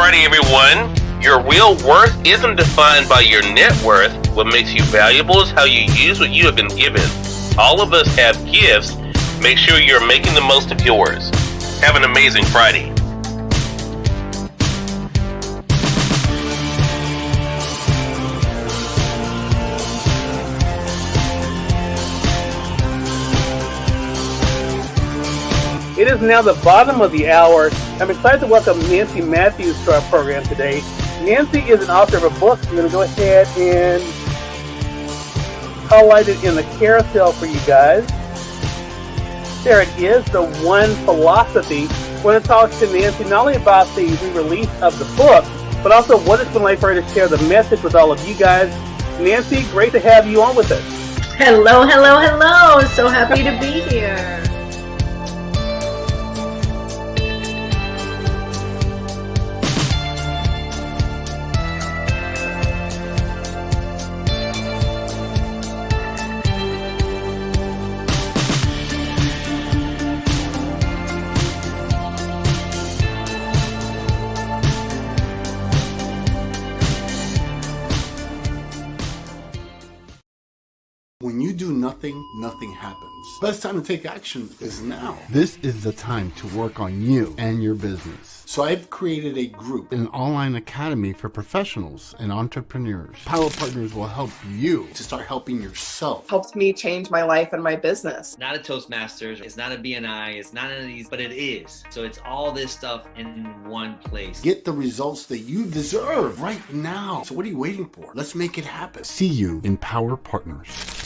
Friday, everyone. Your real worth isn't defined by your net worth. What makes you valuable is how you use what you have been given. All of us have gifts. Make sure you're making the most of yours. Have an amazing Friday. It is now the bottom of the hour. I'm excited to welcome Nancy Matthews to our program today. Nancy is an author of a book. I'm going to go ahead and highlight it in the carousel for you guys. There it is, The One Philosophy. I want to talk to Nancy not only about the re-release of the book, but also what it's been like for her to share the message with all of you guys. Nancy, great to have you on with us. Hello, hello, hello. So happy to be here. When you do nothing, nothing happens. Best time to take action is now. This is the time to work on you and your business. So I've created a group, an online academy for professionals and entrepreneurs. Power Partners will help you to start helping yourself. Helped me change my life and my business. Not a Toastmasters, it's not a BNI, it's not any of these, but it is. So it's all this stuff in one place. Get the results that you deserve right now. So what are you waiting for? Let's make it happen. See you in Power Partners.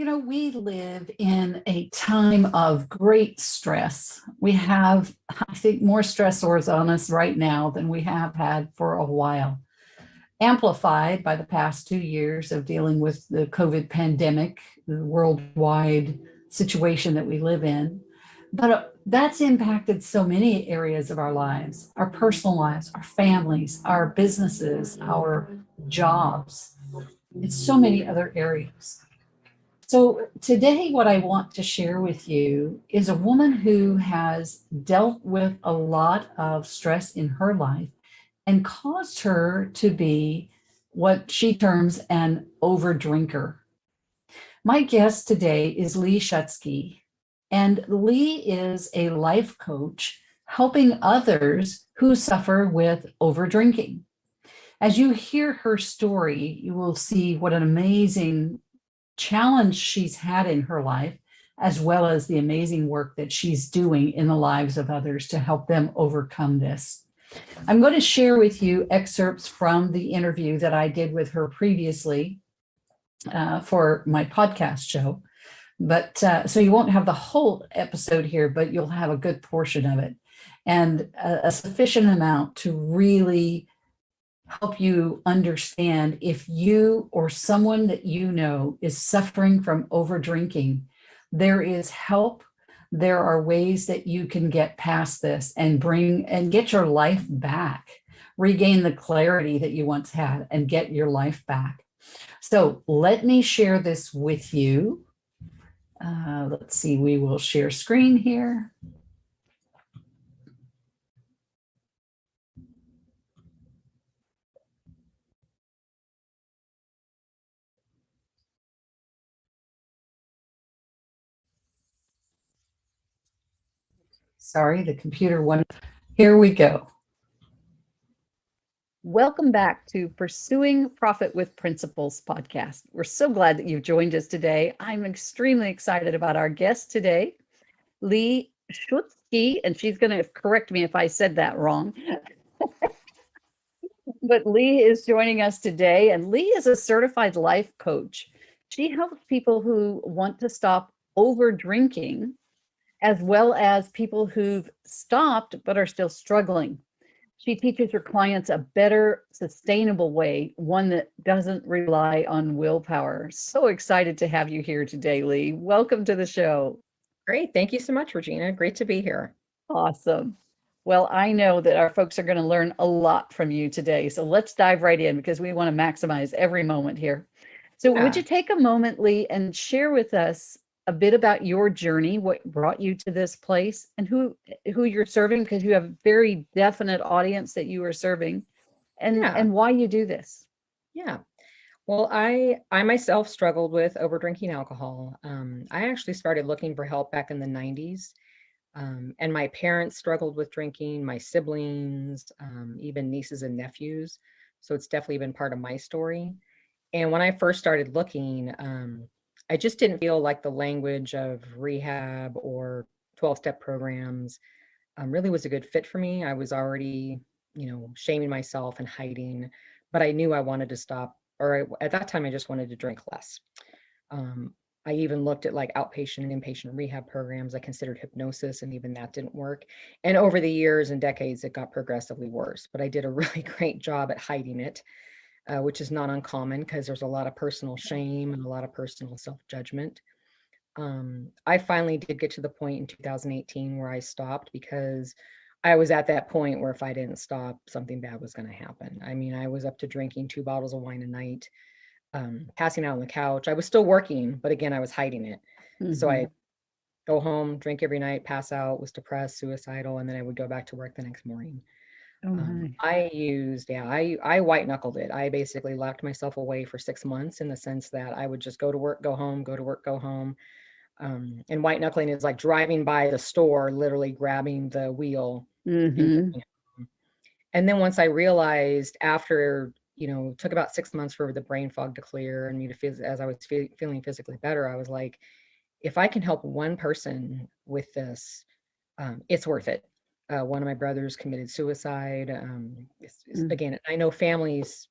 You know, we live in a time of great stress. We have, I think, more stressors on us right now than we have had for a while, amplified by the past 2 years of dealing with the COVID pandemic, the worldwide situation that we live in. But that's impacted so many areas of our lives, our personal lives, our families, our businesses, our jobs. It's so many other areas. So today, what I want to share with you is a woman who has dealt with a lot of stress in her life and caused her to be what she terms an overdrinker. My guest today is Lee Shutsky, and Lee is a life coach helping others who suffer with overdrinking. As you hear her story, you will see what an amazing challenge she's had in her life, as well as the amazing work that she's doing in the lives of others to help them overcome this. I'm going to share with you excerpts from the interview that I did with her previously for my podcast show. But so you won't have the whole episode here, but you'll have a good portion of it and a sufficient amount to really help you understand if you or someone that you know is suffering from overdrinking. There is help. There are ways that you can get past this and get your life back, regain the clarity that you once had and get your life back. So let me share this with you. Let's see, we will share screen here. Sorry, the computer went. Here we go. Welcome back to Pursuing Profit with Principles podcast. We're so glad that you've joined us today. I'm extremely excited about our guest today, Lee Schutzke, and she's going to correct me if I said that wrong. But Lee is joining us today, and Lee is a certified life coach. She helps people who want to stop over drinking, as well as people who've stopped but are still struggling. She teaches her clients a better, sustainable way, one that doesn't rely on willpower. So excited to have you here today, Lee. Welcome to the show. Great. Thank you so much, Regina. Great to be here. Awesome. Well, I know that our folks are going to learn a lot from you today. So let's dive right in because we want to maximize every moment here. So would you take a moment, Lee, and share with us a bit about your journey, what brought you to this place, and who you're serving, because you have a very definite audience that you are serving, and why you do this? Yeah. Well, I myself struggled with over drinking alcohol. I actually started looking for help back in the 90s. And my parents struggled with drinking, my siblings, even nieces and nephews. So it's definitely been part of my story. And when I first started looking, I just didn't feel like the language of rehab or 12-step programs really was a good fit for me. I was already, shaming myself and hiding, but I knew I wanted to stop, at that time, I just wanted to drink less. I even looked at like outpatient and inpatient rehab programs. I considered hypnosis, and even that didn't work. And over the years and decades, it got progressively worse, but I did a really great job at hiding it. Which is not uncommon because there's a lot of personal shame and a lot of personal self-judgment. I finally did get to the point in 2018 where I stopped because I was at that point where if I didn't stop, something bad was going to happen. I mean, I was up to drinking 2 bottles of wine a night, passing out on the couch. I was still working, but again, I was hiding it. Mm-hmm. So I go home, drink every night, pass out, was depressed, suicidal, and then I would go back to work the next morning. I white knuckled it. I basically locked myself away for 6 months in the sense that I would just go to work, go home, go to work, go home. And white knuckling is like driving by the store, literally grabbing the wheel. Mm-hmm. And then once I realized after, it took about 6 months for the brain fog to clear and me to feel, as I was feeling physically better, I was like, if I can help one person with this, it's worth it. One of my brothers committed suicide. Again, I know families,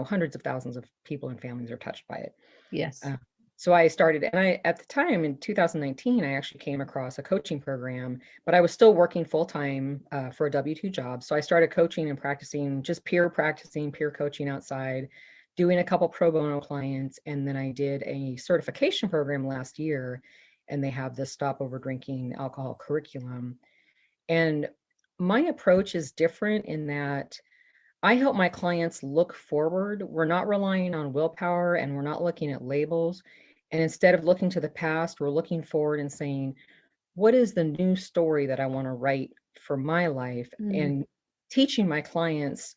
hundreds of thousands of people and families are touched by it. Yes. So I started, and at the time in 2019, I actually came across a coaching program, but I was still working full time for a W-2 job. So I started coaching and practicing, just peer coaching outside, doing a couple pro bono clients. And then I did a certification program last year, and they have this Stop Over Drinking Alcohol curriculum. And my approach is different in that I help my clients look forward. We're not relying on willpower, and we're not looking at labels. And instead of looking to the past, we're looking forward and saying, what is the new story that I want to write for my life? And teaching my clients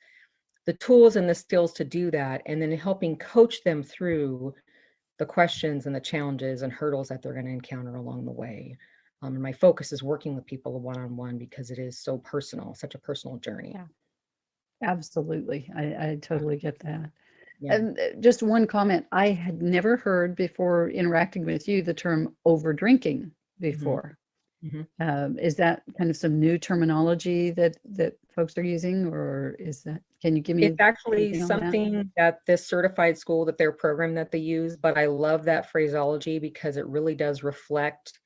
the tools and the skills to do that, and then helping coach them through the questions and the challenges and hurdles that they're going to encounter along the way. And my focus is working with people one-on-one because it is so personal, such a personal journey. Yeah, absolutely. I totally get that. Yeah. And just one comment, I had never heard before interacting with you the term over drinking before. Mm-hmm. Is that kind of some new terminology that folks are using, or is that, can you give me? It's actually something that this certified school, that their program that they use, but I love that phraseology because it really does reflect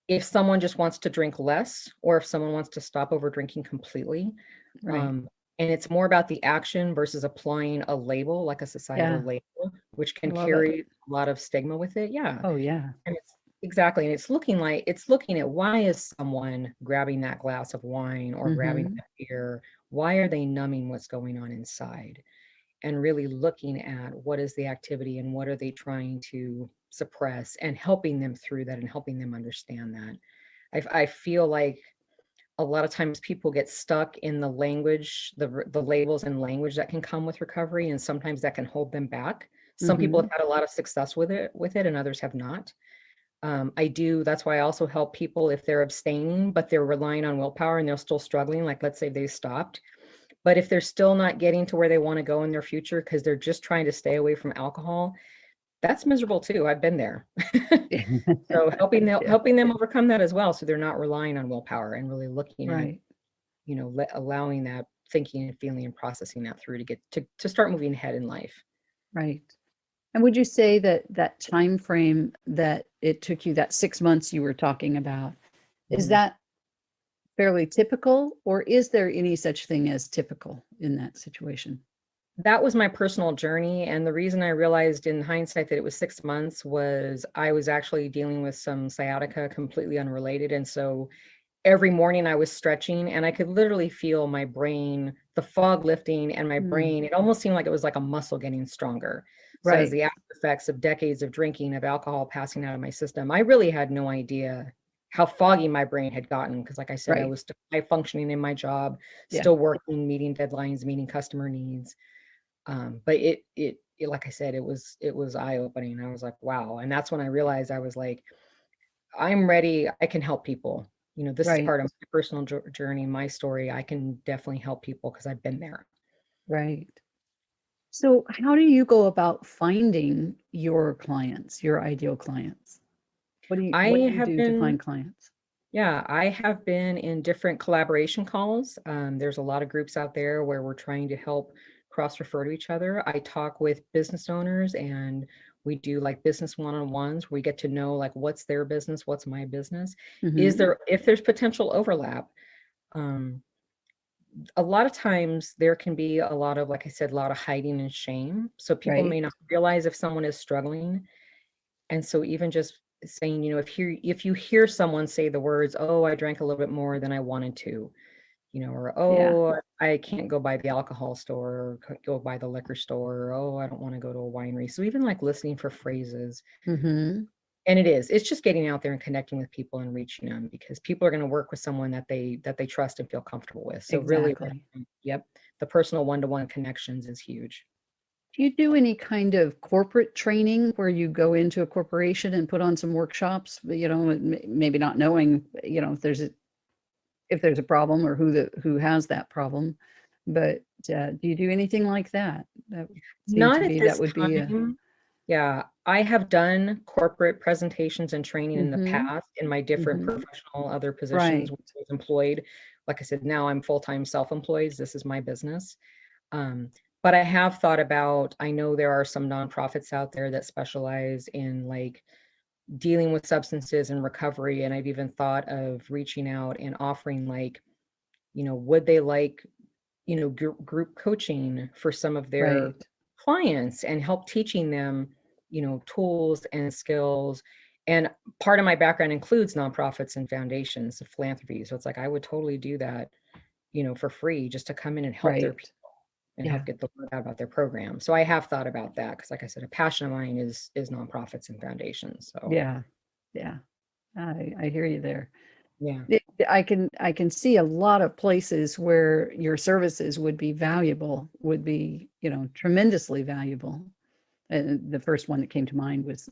if someone just wants to drink less, or if someone wants to stop over drinking completely. Right. And it's more about the action versus applying a label, like a societal label, which can carry a lot of stigma with it. Yeah. Oh yeah. And it's exactly. And it's looking at why is someone grabbing that glass of wine or grabbing that beer? Why are they numbing what's going on inside? And really looking at what is the activity and what are they trying to suppress, and helping them through that and helping them understand that. I feel like a lot of times people get stuck in the language, the labels and language that can come with recovery, and sometimes that can hold them back. Some people have had a lot of success with it and others have not. That's why I also help people if they're abstaining, but they're relying on willpower and they're still struggling. Like, let's say they stopped, but if they're still not getting to where they want to go in their future because they're just trying to stay away from alcohol, that's miserable too. I've been there. So helping them overcome that as well, so they're not relying on willpower and really looking at, allowing that thinking and feeling and processing that through to get to start moving ahead in life. Right. And would you say that that time frame that it took you, that 6 months you were talking about, is that fairly typical, or is there any such thing as typical in that situation? That was my personal journey. And the reason I realized in hindsight that it was 6 months was I was actually dealing with some sciatica completely unrelated. And so every morning I was stretching and I could literally feel my brain, the fog lifting, and my brain, it almost seemed like it was like a muscle getting stronger. So as the after effects of decades of drinking, of alcohol passing out of my system, I really had no idea how foggy my brain had gotten. Because like I said, I was still high functioning in my job, still working, meeting deadlines, meeting customer needs. But it, like I said, it was eye opening. I was like, wow. And that's when I realized I was like, I'm ready. I can help people. This is part of my personal journey, my story. I can definitely help people because I've been there. Right. So how do you go about finding your clients, your ideal clients? What do you do to find clients? Yeah, I have been in different collaboration calls. There's a lot of groups out there where we're trying to help cross-refer to each other. I talk with business owners and we do like business one-on-ones where we get to know like what's their business, what's my business. If there's potential overlap. A lot of times there can be a lot of, like I said, a lot of hiding and shame. So people may not realize if someone is struggling. And so even just saying, if you hear someone say the words, oh, I drank a little bit more than I wanted to, or, oh, I can't go by the alcohol store, or go by the liquor store, or, oh, I don't want to go to a winery. So even like listening for phrases. And it's just getting out there and connecting with people and reaching them, because people are going to work with someone that they trust and feel comfortable with. So really, the personal one-to-one connections is huge. Do you do any kind of corporate training where you go into a corporation and put on some workshops, maybe not knowing, if there's a problem or who has that problem, but do you do anything like that? Not at this time. Yeah, I have done corporate presentations and training in the past in my different professional other positions when I was employed. Like I said, now I'm full-time self-employed. This is my business. But I have thought about, I know there are some nonprofits out there that specialize in like dealing with substances and recovery. And I've even thought of reaching out and offering like, would they like, group coaching for some of their clients and help teaching them, tools and skills. And part of my background includes nonprofits and foundations of philanthropy. So it's like, I would totally do that, for free, just to come in and help their people and help get the word out about their program. So I have thought about that. Cause like I said, a passion of mine is nonprofits and foundations. So I hear you there. Yeah. I can see a lot of places where your services would be valuable, tremendously valuable. And the first one that came to mind was,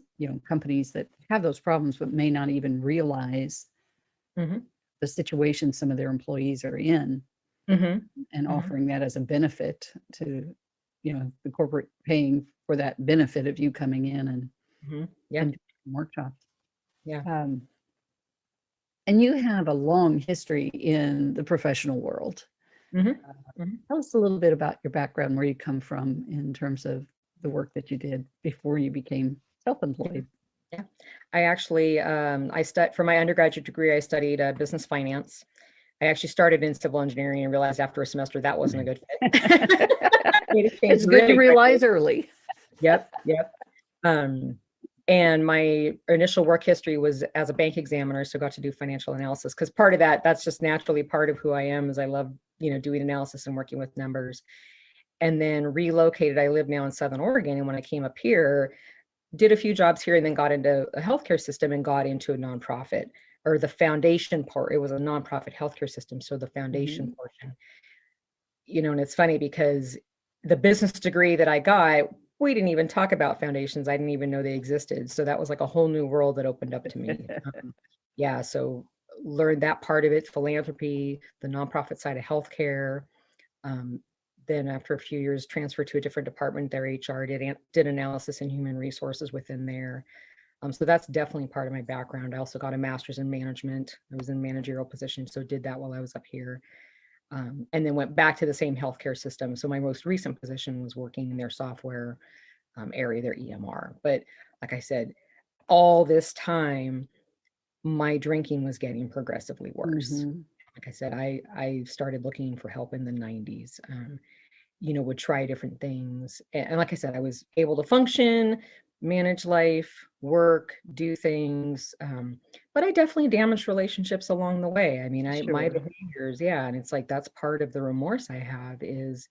companies that have those problems, but may not even realize the situation some of their employees are in, and offering that as a benefit to, the corporate paying for that benefit of you coming in and doing workshops. Yeah. And you have a long history in the professional world. Tell us a little bit about your background, where you come from in terms of the work that you did before you became self-employed. Yeah, I actually, for my undergraduate degree, I studied business finance. I actually started in civil engineering and realized after a semester that wasn't a good fit. It's good to realize early. Yep. And my initial work history was as a bank examiner, so got to do financial analysis, because part of that's just naturally part of who I am, is I love, doing analysis and working with numbers. And then relocated. I live now in Southern Oregon. And when I came up here, did a few jobs here and then got into a healthcare system and got into a nonprofit, or the foundation part. It was a nonprofit healthcare system. So the foundation portion, and it's funny because the business degree that I got we didn't even talk about foundations. I didn't even know they existed. So that was like a whole new world that opened up to me. Yeah, so learned that part of it, philanthropy, the nonprofit side of healthcare. Then after a few years, transferred to a different department. Their HR did analysis and human resources within there. So that's definitely part of my background. I also got a master's in management. I was in managerial position, so did that while I was up here. And then went back to the same healthcare system. So my most recent position was working in their software area, their EMR. But like I said, all this time, my drinking was getting progressively worse. Mm-hmm. Like I said, I started looking for help in the 90s. Would try different things. And like I said, I was able to function, manage life, work, do things. But I definitely damaged relationships along the way. I mean, my behaviors, yeah. And it's like, that's part of the remorse I have is,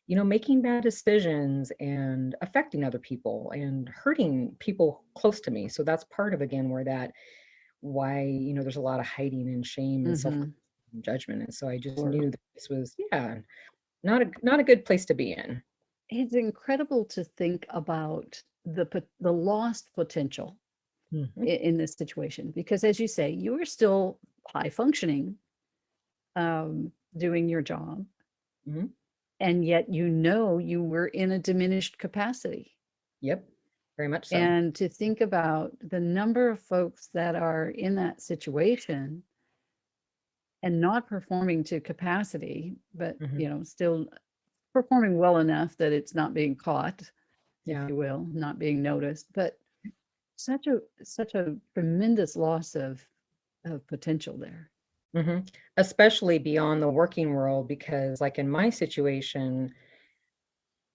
making bad decisions and affecting other people and hurting people close to me. So that's part of, again, why, there's a lot of hiding and shame and self-judgment. And so I just knew that this was, not a good place to be in. It's incredible to think about the lost potential in this situation, because as you say, you are still high functioning, doing your job, and yet you were in a diminished capacity. Yep, very much so. And to think about the number of folks that are in that situation and not performing to capacity, but still performing well enough that it's not being caught, if you will, not being noticed, but such a tremendous loss of potential there. Especially beyond the working world, because like in my situation,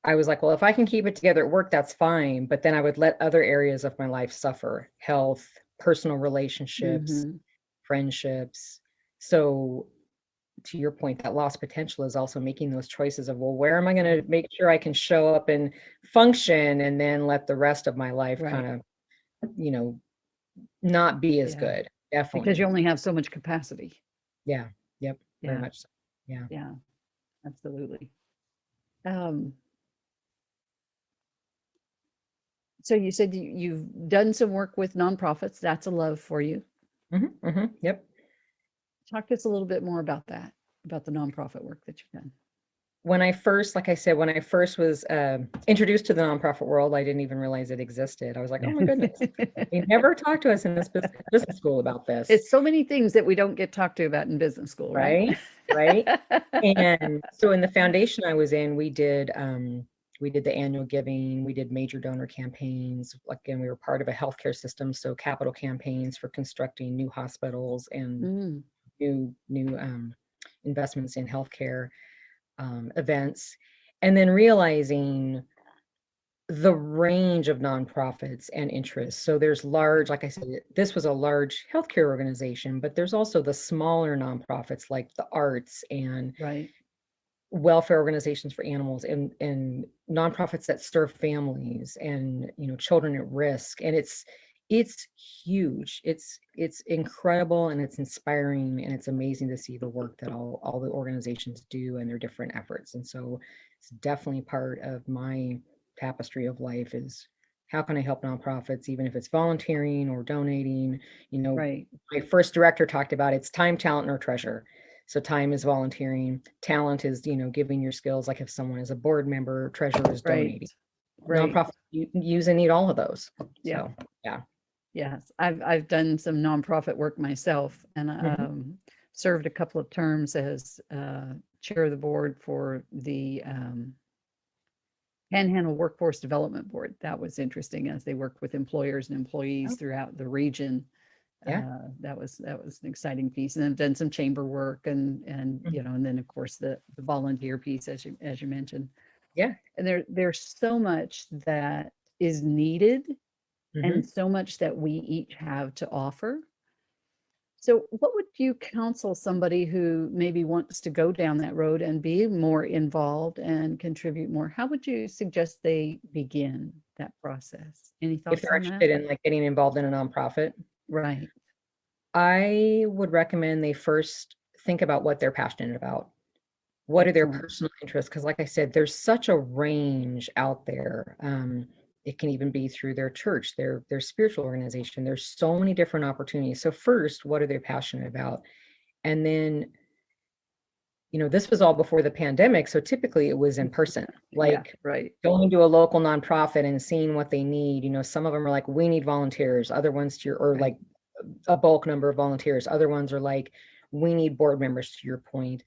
I was like, well, if I can keep it together at work, that's fine. But then I would let other areas of my life suffer: health, personal relationships, friendships. So to your point, that lost potential is also making those choices of, well, where am I going to make sure I can show up and function, and then let the rest of my life kind of, not be as good. Definitely. Because you only have so much capacity. Yeah. Yep. Very much so. Yeah. Yeah, absolutely. So you said you've done some work with nonprofits. That's a love for you. Yep. Talk to us a little bit more about that, about the nonprofit work that you've done. When I first was introduced to the nonprofit world, I didn't even realize it existed. I was like, oh my goodness, they never talked to us in this business school about this. It's so many things that we don't get talked to about in business school, right? Right. And so in the foundation I was in, we did the annual giving, we did major donor campaigns. Again, we were part of a healthcare system, so capital campaigns for constructing new hospitals and new investments in healthcare. Events, and then realizing the range of nonprofits and interests. So there's large, like I said, this was a large healthcare organization, but there's also the smaller nonprofits like the arts and welfare organizations for animals and nonprofits that serve families and children at risk. And it's huge. It's incredible, and it's inspiring, and it's amazing to see the work that all the organizations do and their different efforts. And so it's definitely part of my tapestry of life is how can I help nonprofits, even if it's volunteering or donating. My first director talked about it's time, talent, or treasure. So time is volunteering, talent is giving your skills, like if someone is a board member, treasure is donating. Nonprofits use and need all of those. So Yes, I've done some nonprofit work myself, and served a couple of terms as chair of the board for the Panhandle Workforce Development Board. That was interesting as they worked with employers and employees throughout the region. That was an exciting piece. And I've done some chamber work and and then of course the volunteer piece as you mentioned. And there's so much that is needed. And so much that we each have to offer. So what would you counsel somebody who maybe wants to go down that road and be more involved and contribute more? How would you suggest they begin that process? Any thoughts if they're on that? interested in getting involved in a nonprofit? Right. I would recommend they first think about what they're passionate about. What are their Excellent. personal interests? Because like I said, there's such a range out there. It can even be through their church, their spiritual organization. There's so many different opportunities. So first, what are they passionate about? And then, this was all before the pandemic. So typically it was in person, Yeah, like right. going to a local nonprofit and seeing what they need. Some of them are like, we need volunteers. Other ones or Right. like a bulk number of volunteers. Other ones are like, we need board members, to your point.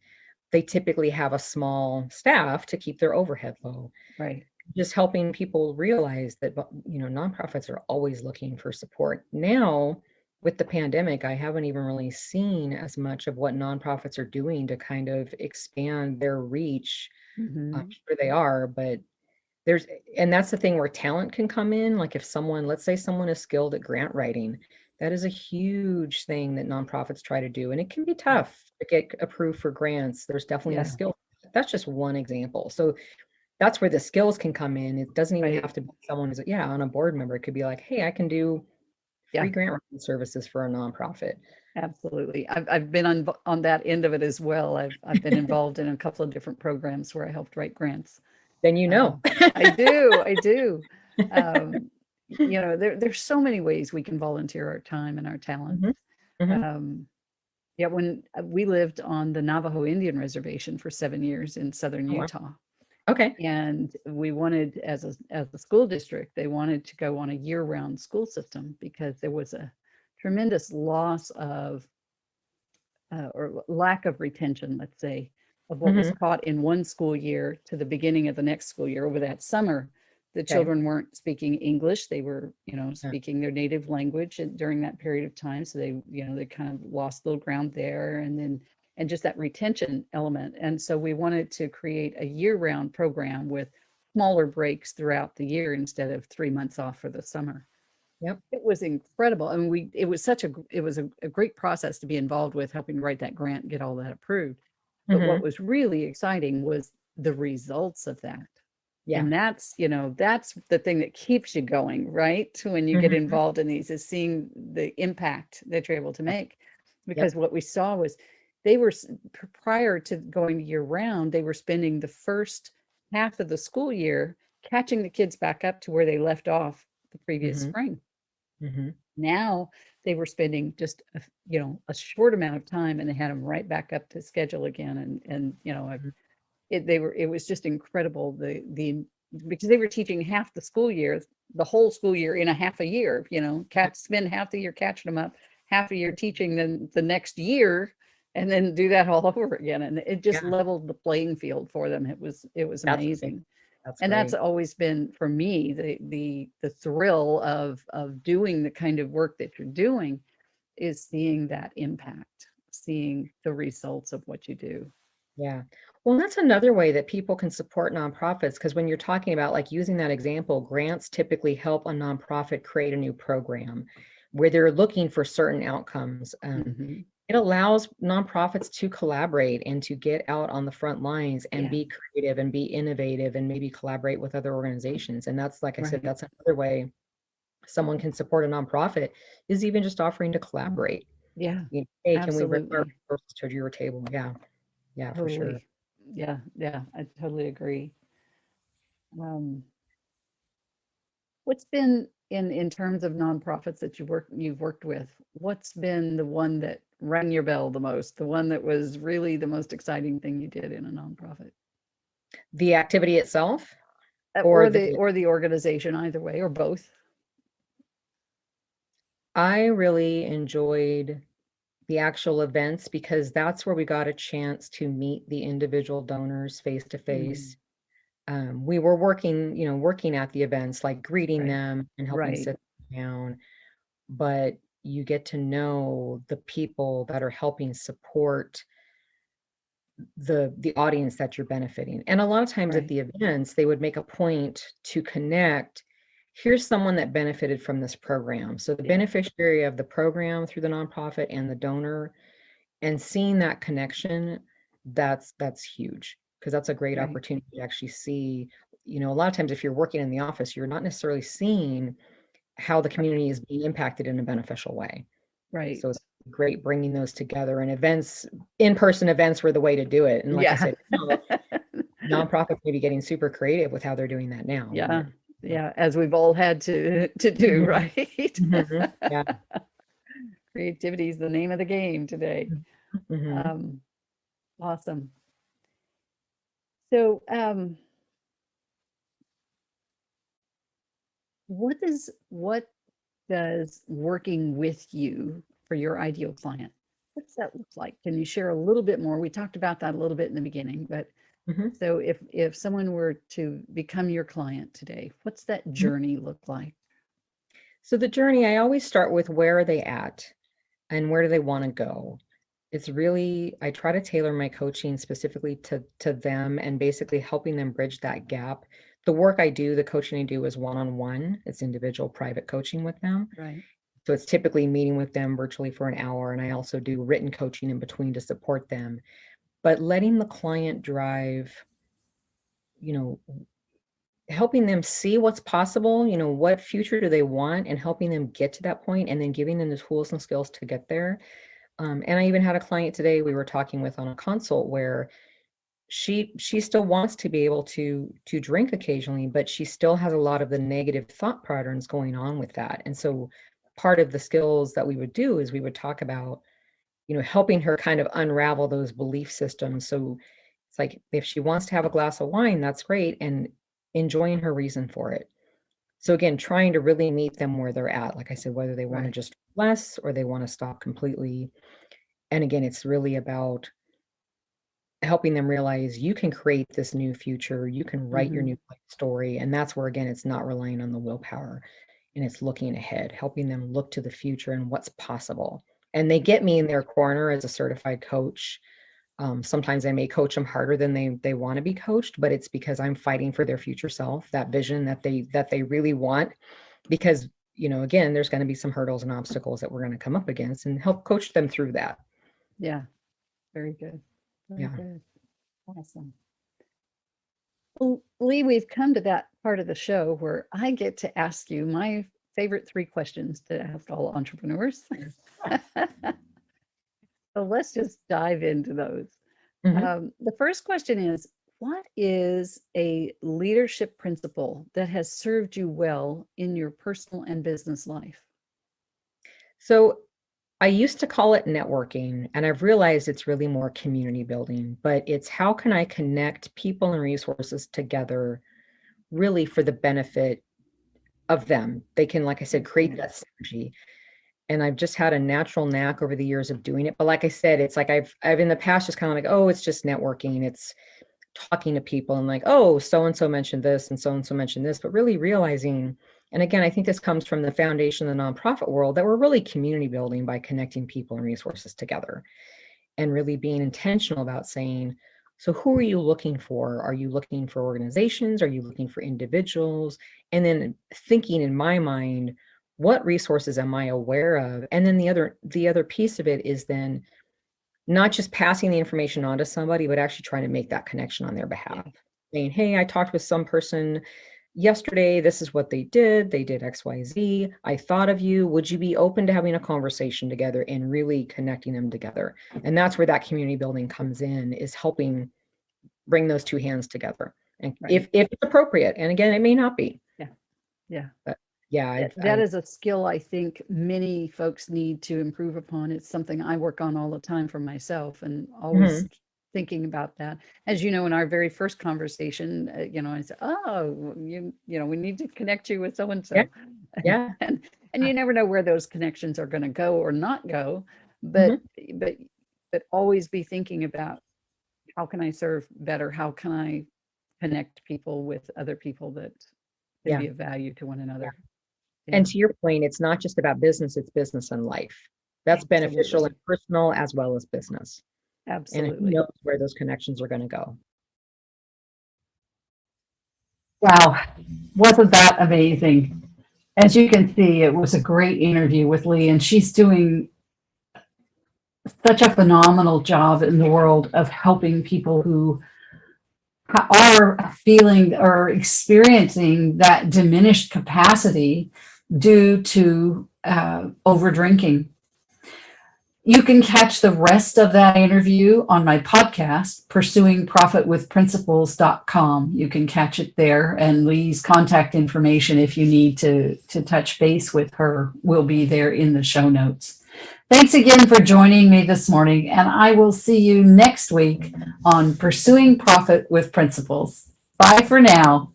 They typically have a small staff to keep their overhead low. Right. Just helping people realize that, nonprofits are always looking for support. Now, with the pandemic, I haven't even really seen as much of what nonprofits are doing to kind of expand their reach. Mm-hmm. I'm sure they are, but and that's the thing where talent can come in. Like if let's say someone is skilled at grant writing, that is a huge thing that nonprofits try to do. And it can be tough to get approved for grants. There's definitely a skill. That's just one example. So that's where the skills can come in. It doesn't even have to be someone who's, on a board member. It could be like, hey, I can do free grant writing services for a nonprofit. Absolutely. I've been on that end of it as well. I've been involved in a couple of different programs where I helped write grants. Then I do. There's so many ways we can volunteer our time and our talent. When we lived on the Navajo Indian Reservation for 7 years in southern Utah. Okay. And we wanted, as a school district, they wanted to go on a year-round school system because there was a tremendous loss of or lack of retention, let's say, of what was taught in one school year to the beginning of the next school year. Over that summer, the children weren't speaking English. They were, speaking their native language during that period of time. So they kind of lost a little ground there, and just that retention element. And so we wanted to create a year-round program with smaller breaks throughout the year instead of 3 months off for the summer. Yep. It was incredible. I mean, it was a great process to be involved with, helping write that grant, get all that approved. But what was really exciting was the results of that. Yeah. And that's the thing that keeps you going, right? When you get involved in these, is seeing the impact that you're able to make. Because what we saw was they were, prior to going year round, they were spending the first half of the school year catching the kids back up to where they left off the previous spring. Now they were spending just a short amount of time, and they had them right back up to schedule again. It was just incredible, because they were teaching half the school year, the whole school year, in a half a year. Spend half the year catching them up, half a year teaching them the next year, and then do that all over again. And it just leveled the playing field for them. It was amazing. That's always been, for me, the thrill of doing the kind of work that you're doing, is seeing that impact, seeing the results of what you do. Yeah. Well, that's another way that people can support nonprofits, because when you're talking about, like, using that example, grants typically help a nonprofit create a new program where they're looking for certain outcomes. It allows nonprofits to collaborate and to get out on the front lines and be creative and be innovative and maybe collaborate with other organizations. And that's, like I said, that's another way someone can support a nonprofit, is even just offering to collaborate. Yeah. Hey, can we bring our resources to your table? Yeah. Yeah, totally. for sure. Yeah, I totally agree. What's been, in terms of nonprofits that you've worked with, what's been the one that rang your bell the most, the one that was really the most exciting thing you did in a nonprofit? The activity itself, or the organization, either way, or both? I really enjoyed the actual events, because that's where we got a chance to meet the individual donors face to face. We were working at the events, like greeting them and helping sit down, but you get to know the people that are helping support the audience that you're benefiting. And a lot of times at the events, they would make a point to connect. Here's someone that benefited from this program. So the beneficiary of the program through the nonprofit and the donor, and seeing that connection, that's huge, because that's a great opportunity to actually see, a lot of times if you're working in the office, you're not necessarily seeing how the community is being impacted in a beneficial way. Right. So it's great bringing those together, and events, in-person events were the way to do it. And like I said, nonprofits may be getting super creative with how they're doing that now. Yeah, as we've all had to do, right? Yeah. Creativity is the name of the game today. Awesome. So what does working with you for your ideal client, what's that look like? Can you share a little bit more? We talked about that a little bit in the beginning, but so if someone were to become your client today, what's that journey look like? So the journey, I always start with, where are they at and where do they want to go? It's really, I try to tailor my coaching specifically to them, and basically helping them bridge that gap. The work I do, the coaching I do, is one-on-one. It's individual private coaching with them. Right. So it's typically meeting with them virtually for an hour. And I also do written coaching in between to support them. But letting the client drive, helping them see what's possible, what future do they want, and helping them get to that point, and then giving them the tools and skills to get there. And I even had a client today we were talking with on a consult, where she still wants to be able to drink occasionally, but she still has a lot of the negative thought patterns going on with that. And so part of the skills that we would do is we would talk about, helping her kind of unravel those belief systems. So it's like, if she wants to have a glass of wine, that's great, and enjoying her reason for it. So again, trying to really meet them where they're at. Like I said, whether they want to just less or they want to stop completely. And again, it's really about helping them realize you can create this new future. You can write your new life story. And that's where, again, it's not relying on the willpower, and it's looking ahead, helping them look to the future and what's possible. And they get me in their corner as a certified coach. Sometimes I may coach them harder than they want to be coached, but it's because I'm fighting for their future self, that vision that they really want. Because, again, there's going to be some hurdles and obstacles that we're going to come up against, and help coach them through that. Yeah. Very good. Very good. Awesome. Well, Lee, we've come to that part of the show where I get to ask you my favorite 3 questions to ask all entrepreneurs. So let's just dive into those. The first question is, what is a leadership principle that has served you well in your personal and business life? So I used to call it networking, and I've realized it's really more community building, but it's how can I connect people and resources together really for the benefit of them. They can, like I said, create that synergy. And I've just had a natural knack over the years of doing it. But like I said, it's like I've in the past just kind of like, oh, it's just networking. It's talking to people and like, oh, so-and-so mentioned this and so-and-so mentioned this, but really realizing, and again, I think this comes from the foundation of the nonprofit world, that we're really community building by connecting people and resources together, and really being intentional about saying, so who are you looking for? Are you looking for organizations? Are you looking for individuals? And then thinking in my mind, what resources am I aware of? And then the other piece of it is then not just passing the information on to somebody, but actually trying to make that connection on their behalf. Saying, hey, I talked with some person yesterday. This is what they did. They did X, Y, Z. I thought of you. Would you be open to having a conversation together and really connecting them together? And that's where that community building comes in, is helping bring those two hands together. And if it's appropriate, and again, it may not be. Yeah. But yeah, that is a skill I think many folks need to improve upon. It's something I work on all the time for myself, and always thinking about that. As you know, in our very first conversation, I said, oh, we need to connect you with so-and-so. Yeah. and you never know where those connections are going to go or not go, but always be thinking about, how can I serve better? How can I connect people with other people that can be of value to one another? And to your point, it's not just about business, it's business and life. That's beneficial and personal as well as business. Absolutely. And who knows where those connections are going to go. Wow. Wasn't that amazing? As you can see, it was a great interview with Lee, and she's doing such a phenomenal job in the world of helping people who are feeling or experiencing that diminished capacity due to over drinking. You can catch the rest of that interview on my podcast, pursuingprofitwithprinciples.com. You can catch it there, and Lee's contact information, if you need to touch base with her, will be there in the show notes. Thanks again for joining me this morning, and I will see you next week on Pursuing Profit with Principles. Bye for now.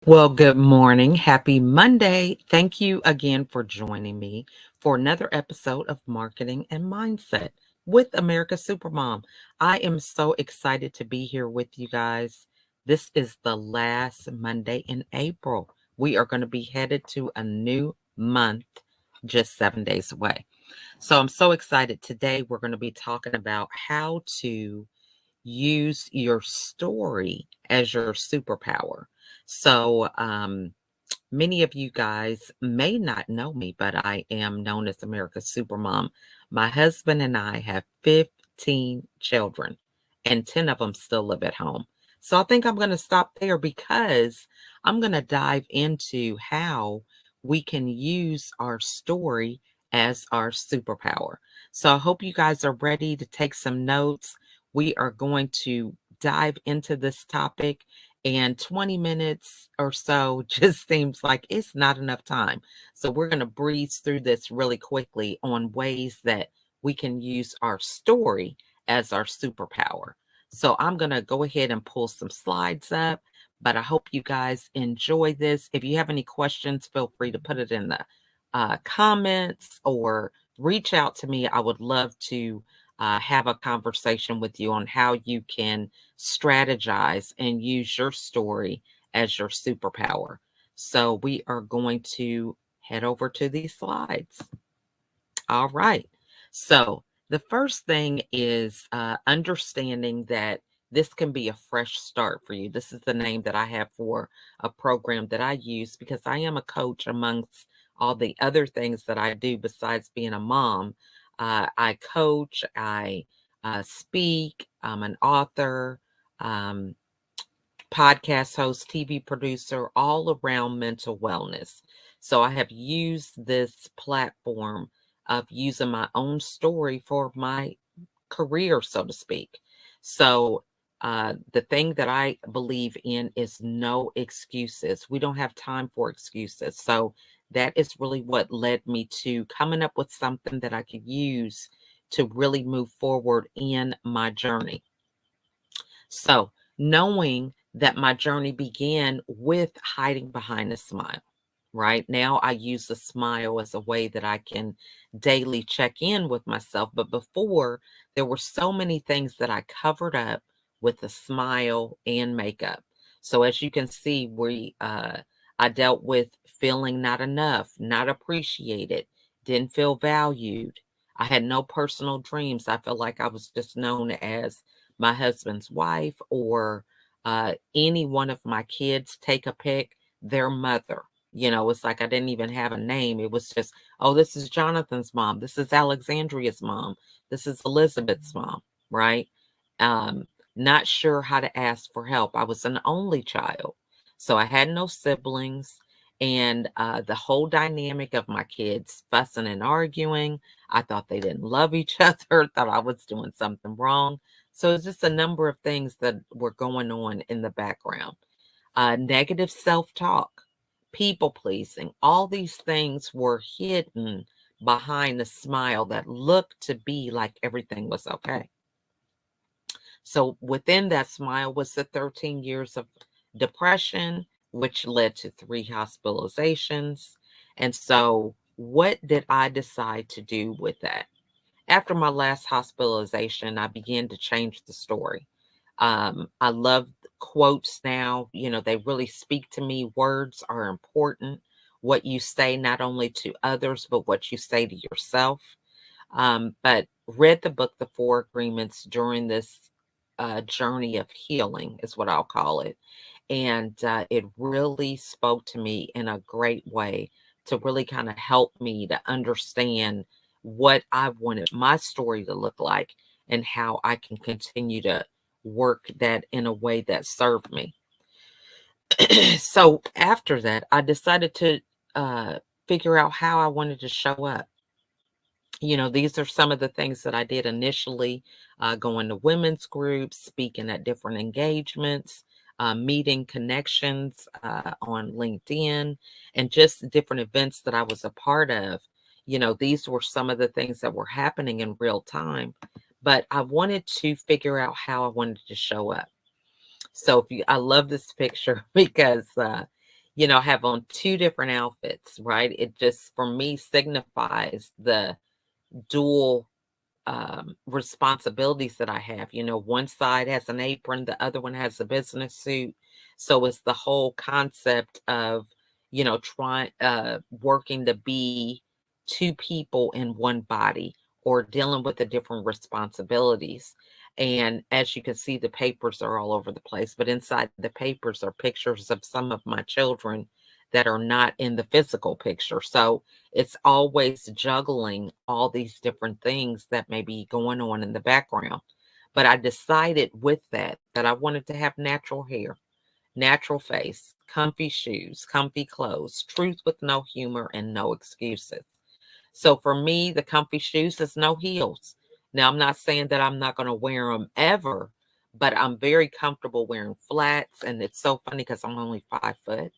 Well, good morning. Happy Monday. Thank you again for joining me for another episode of Marketing and Mindset with America's Supermom. I am so excited to be here with you guys. This is the last Monday in April. We are going to be headed to a new month just 7 days away. So I'm so excited. Today, we're going to be talking about how to use your story as your superpower. So, many of you guys may not know me, but I am known as America's Supermom. My husband and I have 15 children, and 10 of them still live at home. So I think I'm going to stop there because I'm going to dive into how we can use our story as our superpower. So I hope you guys are ready to take some notes. We are going to dive into this topic, and 20 minutes or so just seems like it's not enough time. So we're going to breeze through this really quickly on ways that we can use our story as our superpower. So I'm going to go ahead and pull some slides up, but I hope you guys enjoy this. If you have any questions, feel free to put it in the comments or reach out to me. I would love to have a conversation with you on how you can strategize and use your story as your superpower. So we are going to head over to these slides. All right. So the first thing is understanding that this can be a fresh start for you. This is the name that I have for a program that I use because I am a coach amongst all the other things that I do besides being a mom. I coach, I speak, I'm an author, podcast host, TV producer, all around mental wellness. So I have used this platform of using my own story for my career, so to speak. So the thing that I believe in is no excuses. We don't have time for excuses. So that is really what led me to coming up with something that I could use to really move forward in my journey. So knowing that my journey began with hiding behind a smile. Right now, I use the smile as a way that I can daily check in with myself. But before, there were so many things that I covered up with a smile and makeup. So as you can see, I dealt with feeling not enough, not appreciated, didn't feel valued. I had no personal dreams. I felt like I was just known as my husband's wife or any one of my kids, take a pic, their mother. It's like I didn't even have a name. It was just, oh, this is Jonathan's mom. This is Alexandria's mom. This is Elizabeth's mom, right? Not sure how to ask for help. I was an only child. So I had no siblings. And the whole dynamic of my kids fussing and arguing, I thought they didn't love each other, thought I was doing something wrong. So it's just a number of things that were going on in the background. Negative self-talk, people pleasing, all these things were hidden behind a smile that looked to be like everything was okay. So within that smile was the 13 years of depression, which led to 3 hospitalizations. And so what did I decide to do with that? After my last hospitalization, I began to change the story. I love quotes now. You know, they really speak to me. Words are important. What you say, not only to others, but what you say to yourself. But read the book, The Four Agreements, during this journey of healing, is what I'll call it. And it really spoke to me in a great way to really kind of help me to understand what I wanted my story to look like and how I can continue to work that in a way that served me. So after that, I decided to figure out how I wanted to show up. You know, these are some of the things that I did initially, going to women's groups, speaking at different engagements, meeting connections on LinkedIn, and just different events that I was a part of. You know, these were some of the things that were happening in real time, but I wanted to figure out how I wanted to show up. So I love this picture because, you know, I have on 2 different outfits, right? It just, for me, signifies the dual responsibilities that I have. You know, one side has an apron, the other one has a business suit. So it's the whole concept of, you know, trying working to be 2 people in one body, or dealing with the different responsibilities. And as you can see, the papers are all over the place, but inside the papers are pictures of some of my children that are not in the physical picture. So it's always juggling all these different things that may be going on in the background. But I decided with that I wanted to have natural hair, natural face, comfy shoes, comfy clothes, truth with no humor, and no excuses. So for me, the comfy shoes is no heels. Now, I'm not saying that I'm not going to wear them ever, but I'm very comfortable wearing flats. And it's so funny because I'm only 5 foot.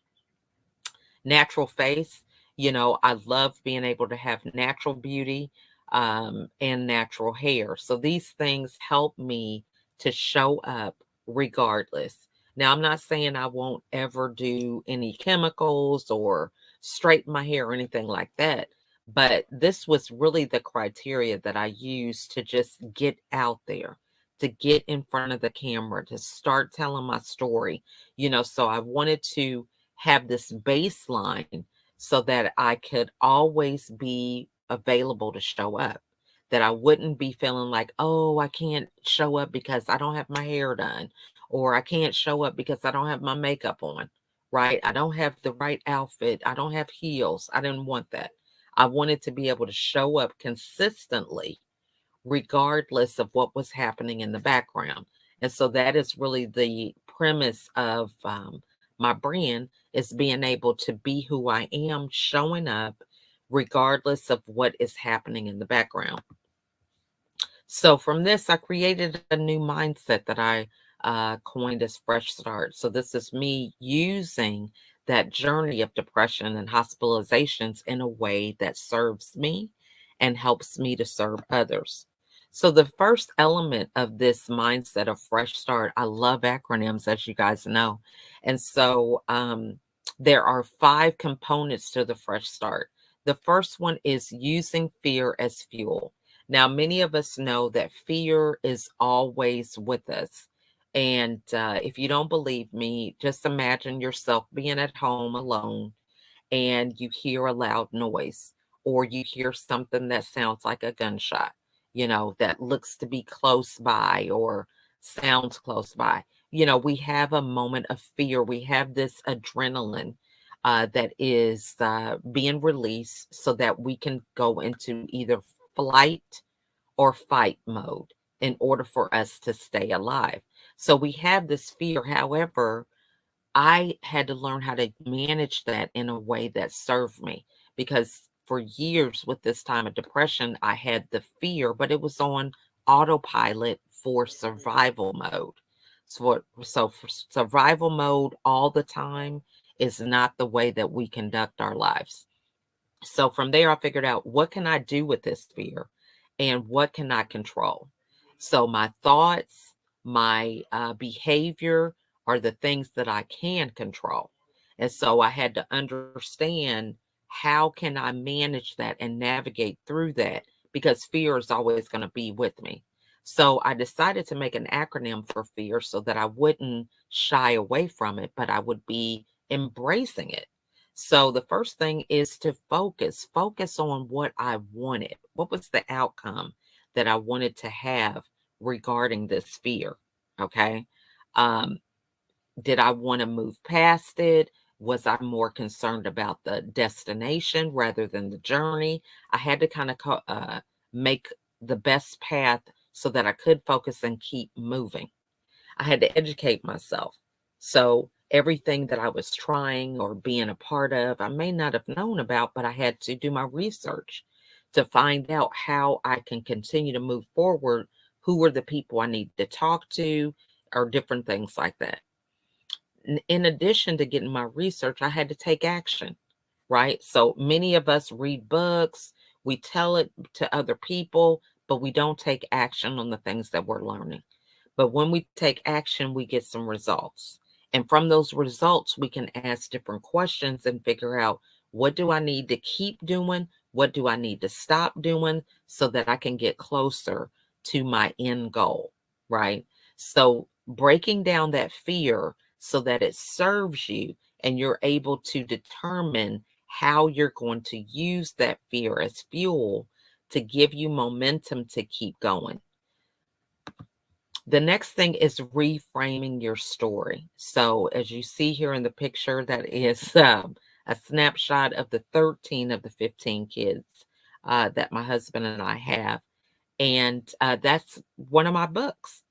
Natural face, you know, I love being able to have natural beauty, and natural hair. So these things help me to show up regardless. Now, I'm not saying I won't ever do any chemicals or straighten my hair or anything like that, but this was really the criteria that I used to just get out there, to get in front of the camera, to start telling my story. You know, so I wanted to have this baseline so that I could always be available to show up. That I wouldn't be feeling like, oh, I can't show up because I don't have my hair done, or I can't show up because I don't have my makeup on, right? I don't have the right outfit. I don't have heels. I didn't want that. I wanted to be able to show up consistently, regardless of what was happening in the background. And so that is really the premise of my brand, is being able to be who I am, showing up regardless of what is happening in the background. So from this, I created a new mindset that I coined as Fresh Start. So this is me using that journey of depression and hospitalizations in a way that serves me and helps me to serve others. So the first element of this mindset of Fresh Start, I love acronyms, as you guys know. And so there are 5 components to the Fresh Start. The first one is using fear as fuel. Now, many of us know that fear is always with us. And if you don't believe me, just imagine yourself being at home alone and you hear a loud noise, or you hear something that sounds like a gunshot, you know, that looks to be close by or sounds close by. You know, we have a moment of fear. We have this adrenaline that is being released so that we can go into either flight or fight mode in order for us to stay alive. So we have this fear. However, I had to learn how to manage that in a way that served me, because for years with this time of depression, I had the fear, but it was on autopilot for survival mode. So for survival mode all the time is not the way that we conduct our lives. So from there, I figured out, what can I do with this fear and what can I control? So my thoughts, My behavior are the things that I can control. And so I had to understand, how can I manage that and navigate through that? Because fear is always going to be with me. So I decided to make an acronym for fear so that I wouldn't shy away from it, but I would be embracing it. So the first thing is to focus on what I wanted. What was the outcome that I wanted to have regarding this fear? Okay. Um, did I want to move past it? Was I more concerned about the destination rather than the journey? I had to kind of make the best path so that I could focus and keep moving. I had to educate myself. So everything that I was trying or being a part of, I may not have known about, but I had to do my research to find out how I can continue to move forward. Who were the people I need to talk to, or different things like that. In addition to getting my research, I had to take action, right? So many of us read books, we tell it to other people, but we don't take action on the things that we're learning. But when we take action, we get some results. And from those results, we can ask different questions and figure out, what do I need to keep doing? What do I need to stop doing so that I can get closer to my end goal, right? So breaking down that fear so that it serves you and you're able to determine how you're going to use that fear as fuel to give you momentum to keep going. The next thing is reframing your story. So as you see here in the picture, that is a snapshot of the 13 of the 15 kids that my husband and I have. And that's one of my books,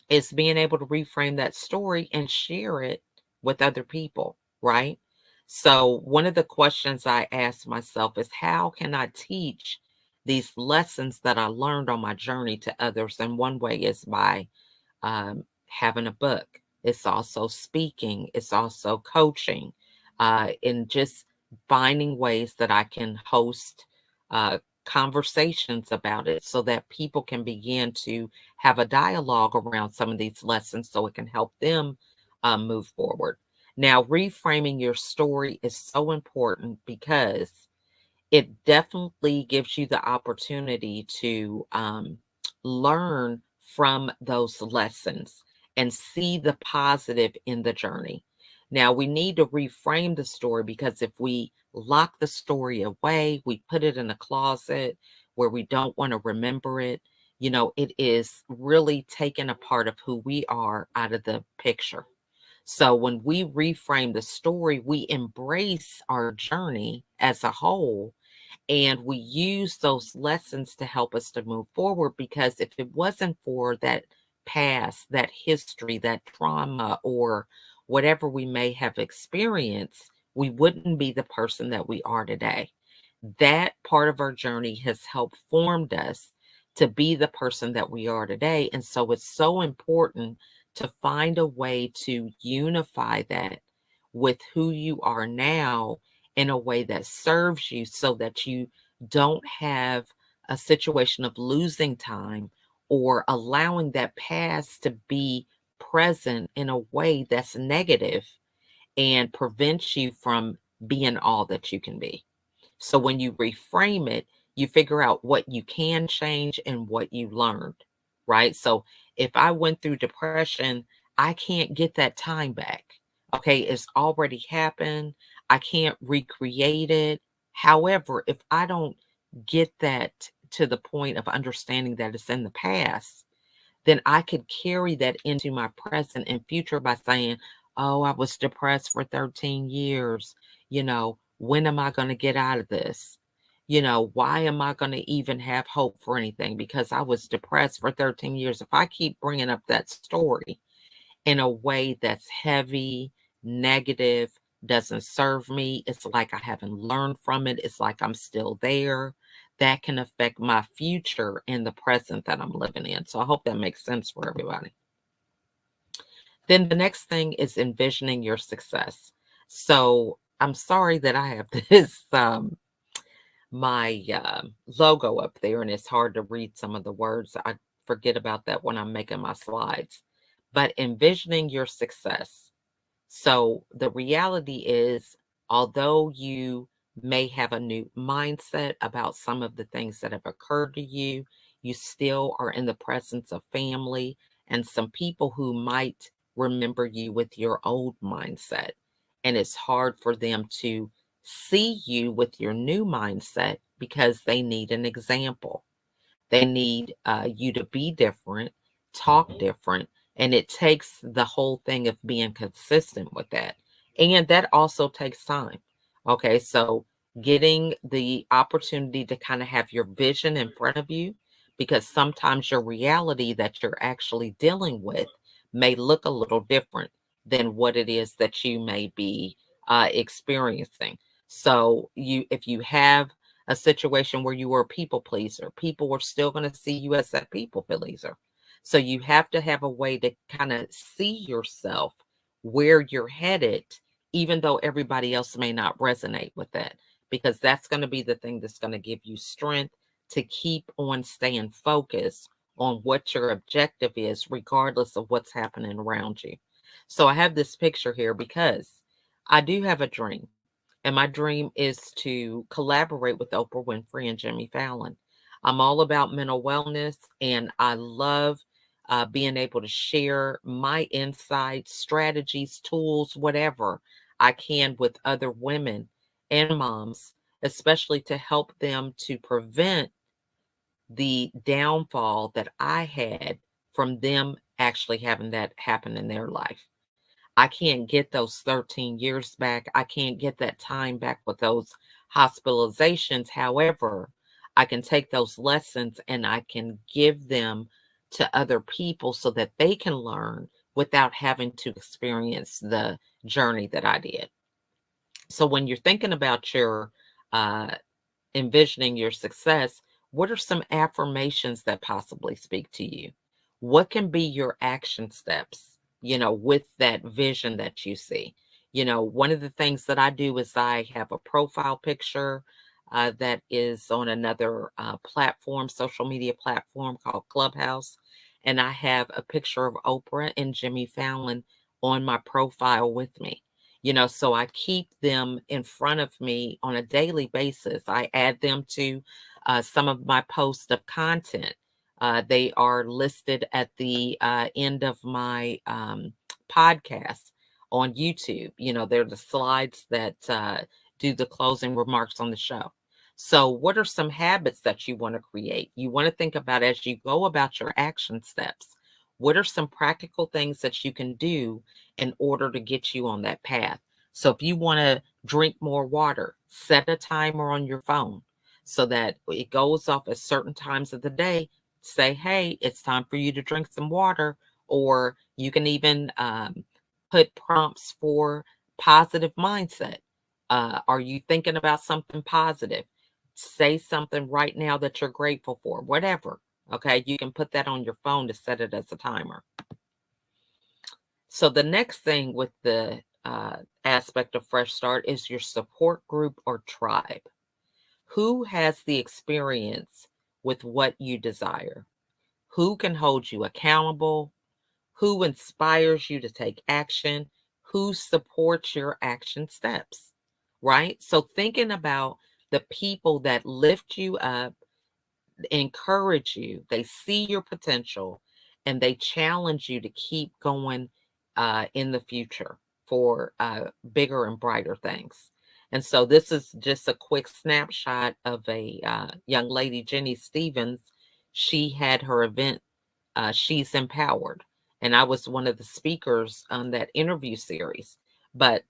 is being able to reframe that story and share it with other people, right? So one of the questions I ask myself is, how can I teach these lessons that I learned on my journey to others? And one way is by having a book. It's also speaking. It's also coaching, and just finding ways that I can host conversations about it so that people can begin to have a dialogue around some of these lessons so it can help them move forward. Now, reframing your story is so important because it definitely gives you the opportunity to learn from those lessons and see the positive in the journey. Now, we need to reframe the story, because if we lock the story away, we put it in a closet where we don't want to remember it, it is really taking a part of who we are out of the picture. So when we reframe the story, we embrace our journey as a whole, and we use those lessons to help us to move forward. Because if it wasn't for that past, that history, that trauma, or whatever we may have experienced, we wouldn't be the person that we are today. That part of our journey has helped formed us to be the person that we are today. And so it's so important to find a way to unify that with who you are now in a way that serves you, so that you don't have a situation of losing time or allowing that past to be present in a way that's negative and prevents you from being all that you can be. So when you reframe it, you figure out what you can change and what you learned, right? So if I went through depression, I can't get that time back. Okay, it's already happened. I can't recreate it. However, if I don't get that to the point of understanding that it's in the past, then I could carry that into my present and future by saying, oh, I was depressed for 13 years. When am I going to get out of this? Why am I going to even have hope for anything? Because I was depressed for 13 years. If I keep bringing up that story in a way that's heavy, negative, doesn't serve me, it's like I haven't learned from it. It's like I'm still there. That can affect my future in the present that I'm living in. So I hope that makes sense for everybody. Then the next thing is envisioning your success. So I'm sorry that I have this my logo up there, and it's hard to read some of the words. I forget about that when I'm making my slides. But envisioning your success. So the reality is, although you may have a new mindset about some of the things that have occurred to you, you still are in the presence of family and some people who might remember you with your old mindset. And it's hard for them to see you with your new mindset because they need an example. They need you to be different, talk different, and it takes the whole thing of being consistent with that. And that also takes time. Okay, so getting the opportunity to kind of have your vision in front of you, because sometimes your reality that you're actually dealing with may look a little different than what it is that you may be experiencing. So if you have a situation where you were a people pleaser, people were still going to see you as that people pleaser. So you have to have a way to kind of see yourself where you're headed, even though everybody else may not resonate with that, because that's going to be the thing that's going to give you strength to keep on staying focused on what your objective is, regardless of what's happening around you. So I have this picture here because I do have a dream. And my dream is to collaborate with Oprah Winfrey and Jimmy Fallon. I'm all about mental wellness, and I love being able to share my insights, strategies, tools, whatever I can with other women and moms, especially to help them to prevent the downfall that I had from them actually having that happen in their life. I can't get those 13 years back. I can't get that time back with those hospitalizations. However, I can take those lessons and I can give them to other people so that they can learn without having to experience the journey that I did. So when you're thinking about your uh, envisioning your success, what are some affirmations that possibly speak to you? What can be your action steps, with that vision that you see? One of the things that I do is I have a profile picture that is on another platform, social media platform called Clubhouse. And I have a picture of Oprah and Jimmy Fallon on my profile with me. So I keep them in front of me on a daily basis. I add them to some of my posts of content. They are listed at the end of my podcast on YouTube. They're the slides that do the closing remarks on the show. So, what are some habits that you want to create? You want to think about as you go about your action steps. What are some practical things that you can do in order to get you on that path? So if you want to drink more water, set a timer on your phone so that it goes off at certain times of the day. Say, hey, it's time for you to drink some water. Or you can even put prompts for positive mindset. Are you thinking about something positive? Say something right now that you're grateful for, whatever. Okay, you can put that on your phone to set it as a timer. So the next thing with the aspect of Fresh Start is your support group or tribe. Who has the experience with what you desire? Who can hold you accountable? Who inspires you to take action? Who supports your action steps? Right? So thinking about the people that lift you up, encourage you, they see your potential, and they challenge you to keep going in the future for bigger and brighter things. And so this is just a quick snapshot of a young lady, Jenny Stevens. She had her event, She's Empowered. And I was one of the speakers on that interview series. But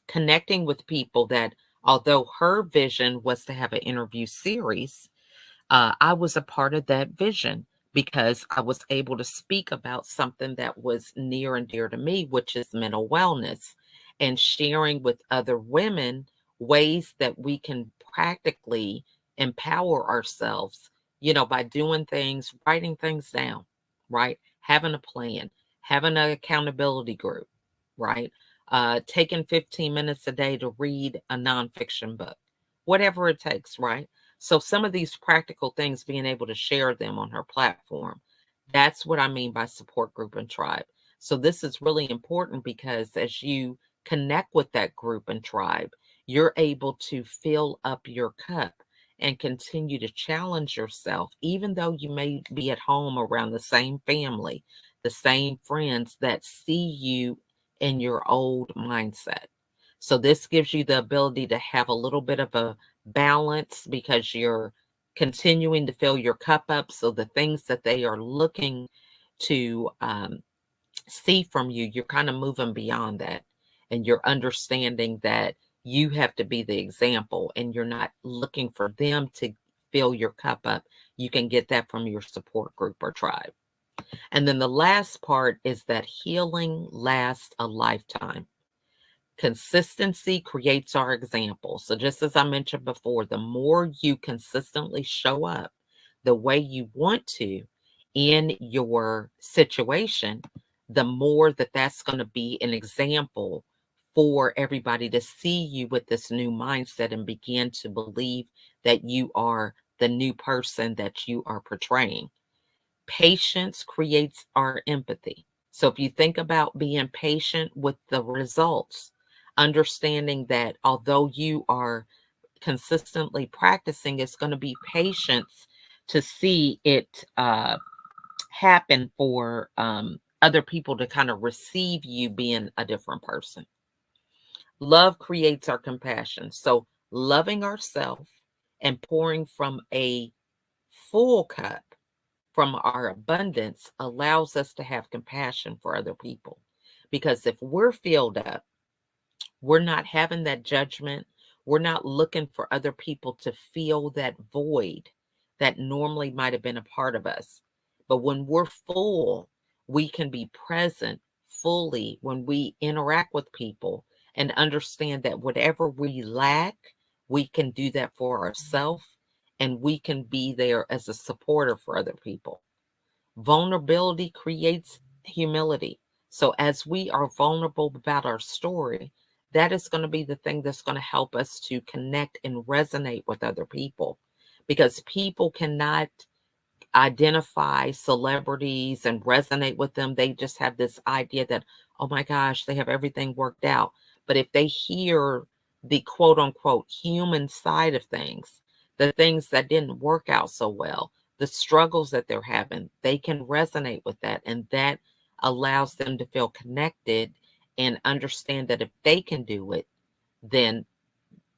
connecting with people that, although her vision was to have an interview series, I was a part of that vision because I was able to speak about something that was near and dear to me, which is mental wellness, and sharing with other women ways that we can practically empower ourselves, by doing things, writing things down, right? Having a plan, having an accountability group, right? Taking 15 minutes a day to read a nonfiction book, whatever it takes, right? So some of these practical things, being able to share them on her platform, that's what I mean by support group and tribe. So this is really important because as you connect with that group and tribe, you're able to fill up your cup and continue to challenge yourself, even though you may be at home around the same family, the same friends that see you in your old mindset. So this gives you the ability to have a little bit of a balance because you're continuing to fill your cup up. So the things that they are looking to see from you, you're kind of moving beyond that. And you're understanding that you have to be the example and you're not looking for them to fill your cup up. You can get that from your support group or tribe. And then the last part is that healing lasts a lifetime. Consistency creates our example. So just as I mentioned before, the more you consistently show up the way you want to in your situation, the more that that's going to be an example for everybody to see you with this new mindset and begin to believe that you are the new person that you are portraying. Patience creates our empathy. So if you think about being patient with the results, understanding that although you are consistently practicing, it's going to be patience to see it happen for other people to kind of receive you being a different person. Love creates our compassion. So loving ourselves and pouring from a full cup from our abundance allows us to have compassion for other people. Because if we're filled up, we're not having that judgment. We're not looking for other people to fill that void that normally might have been a part of us. But when we're full, we can be present fully when we interact with people and understand that whatever we lack, we can do that for ourselves and we can be there as a supporter for other people. Vulnerability creates humility. So as we are vulnerable about our story, that is going to be the thing that's going to help us to connect and resonate with other people, because people cannot identify celebrities and resonate with them. They just have this idea that, oh my gosh, they have everything worked out. But if they hear the quote unquote human side of things, the things that didn't work out so well, the struggles that they're having, they can resonate with that. And that allows them to feel connected and understand that if they can do it, then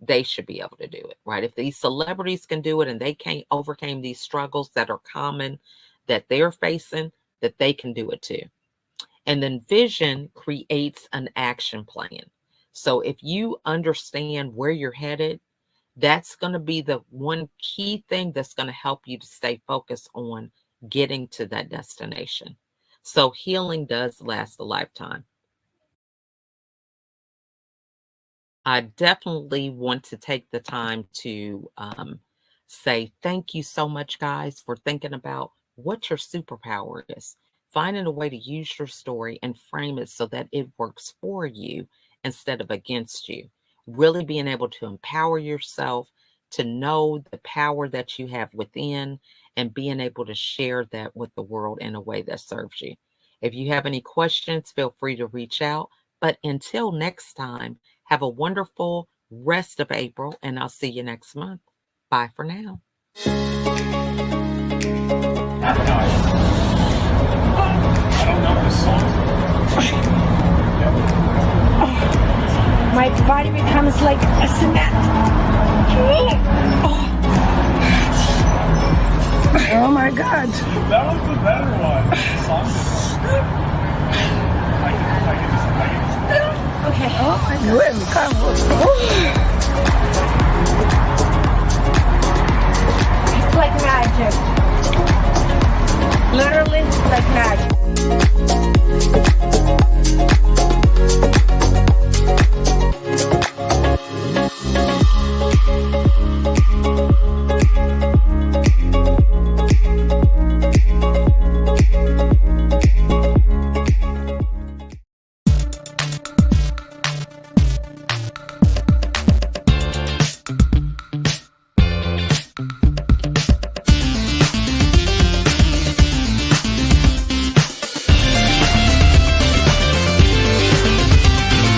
they should be able to do it, right? If these celebrities can do it and they can't overcome these struggles that are common that they're facing, that they can do it too. And then vision creates an action plan. So if you understand where you're headed, that's going to be the one key thing that's going to help you to stay focused on getting to that destination. So healing does last a lifetime. I definitely want to take the time to say thank you so much, guys, for thinking about what your superpower is. Finding a way to use your story and frame it so that it works for you instead of against you. Really being able to empower yourself, to know the power that you have within, and being able to share that with the world in a way that serves you. If you have any questions, feel free to reach out. But until next time, have a wonderful rest of April, and I'll see you next month. Bye for now. I don't know this song. My body becomes like a cement. Oh my God. That was the better one. Okay. Oh my God. It's like magic. Literally like magic.